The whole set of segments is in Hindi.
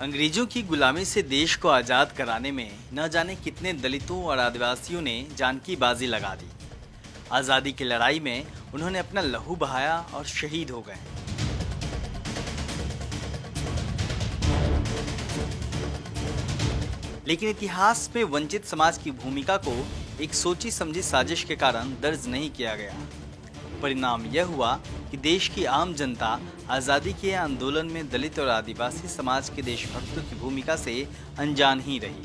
अंग्रेजों की गुलामी से देश को आज़ाद कराने में न जाने कितने दलितों और आदिवासियों ने जान की बाजी लगा दी। आज़ादी की लड़ाई में उन्होंने अपना लहू बहाया और शहीद हो गए। लेकिन इतिहास में वंचित समाज की भूमिका को एक सोची समझी साजिश के कारण दर्ज नहीं किया गया। परिणाम यह हुआ कि देश की आम जनता आज़ादी के आंदोलन में दलित और आदिवासी समाज के देशभक्तों की भूमिका से अनजान ही रही।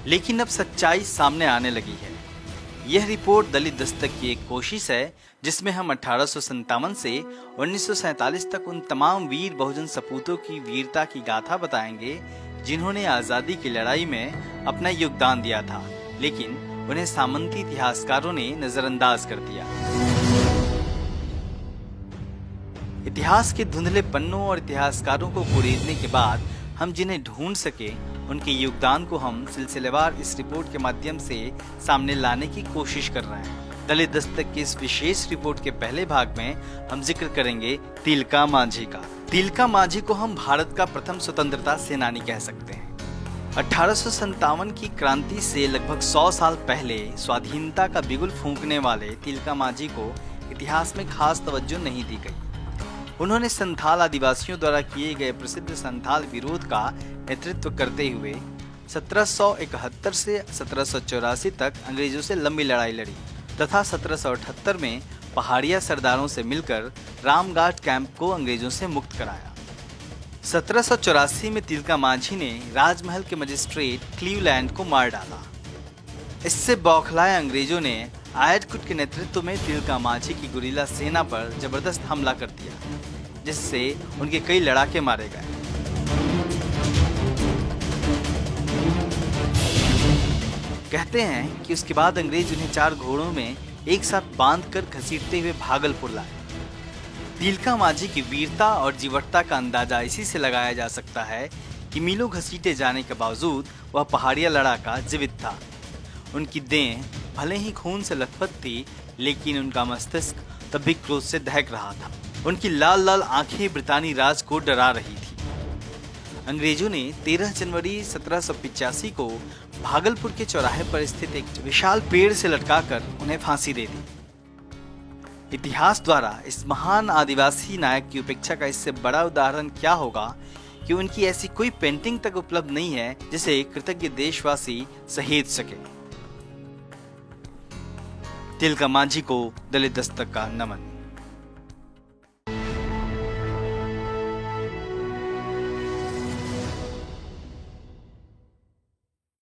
लेकिन अब सच्चाई सामने आने लगी है। यह रिपोर्ट दलित दस्तक की एक कोशिश है जिसमें हम 1857 से 1947 तक उन तमाम वीर बहुजन सपूतों की वीरता की गाथा बताएंगे जिन्होंने आज़ादी की लड़ाई में अपना योगदान दिया था, लेकिन उन्हें सामंती इतिहासकारों ने नजरअंदाज कर दिया। इतिहास के धुंधले पन्नों और इतिहासकारों को कुरेदने के बाद हम जिन्हें ढूंढ सके उनके योगदान को हम सिलसिलेवार इस रिपोर्ट के माध्यम से सामने लाने की कोशिश कर रहे हैं। दलित दस्तक की इस विशेष रिपोर्ट के पहले भाग में हम जिक्र करेंगे तिलका मांझी का। तिलका मांझी को हम भारत का प्रथम स्वतंत्रता सेनानी कह सकते हैं। 1857 की क्रांति से लगभग 100 साल पहले स्वाधीनता का बिगुल फूंकने वाले तिलका मांझी को इतिहास में खास तवज्जो नहीं दी गई। उन्होंने संथाल आदिवासियों द्वारा किए गए प्रसिद्ध संथाल विरोध का नेतृत्व करते हुए 1771 से 1784 तक अंग्रेजों से लंबी लड़ाई लड़ी तथा 1778 में पहाड़िया सरदारों से मिलकर रामघाट कैंप को अंग्रेजों से मुक्त कराया। 1784 में तिलका मांझी ने राजमहल के मजिस्ट्रेट क्लीवलैंड को मार डाला। इससे बौखलाए अंग्रेजों ने आयरकुट के नेतृत्व में तिलका मांझी की गुरिल्ला सेना पर जबरदस्त हमला कर दिया, जिससे उनके कई लड़ाके मारे गए। कहते हैं कि उसके बाद अंग्रेज उन्हें 4 घोड़ों में एक साथ बांधकर घसीटते हुए भागलपुर लाए। तिलका मांझी की वीरता और जीवटता का अंदाजा इसी से लगाया जा सकता है कि मीलों घसीटे जाने के बावजूद वह पहाड़िया लड़ाका जीवित था। उनकी देह भले ही खून से लथपथ थी, लेकिन उनका मस्तिष्क तब भी क्रोध से दहक रहा था। उनकी लाल लाल आंखें ब्रितानी राज को डरा रही थी। अंग्रेजों ने 13 जनवरी 1785 को भागलपुर के चौराहे पर स्थित एक विशाल पेड़ से लटकाकर उन्हें फांसी दे दी। इतिहास द्वारा इस महान आदिवासी नायक की उपेक्षा का इससे बड़ा उदाहरण क्या होगा कि उनकी ऐसी कोई पेंटिंग तक उपलब्ध नहीं है जिसे कृतज्ञ देशवासी सहेज सके। तिलका मांझी को दलित दस्तक का नमन।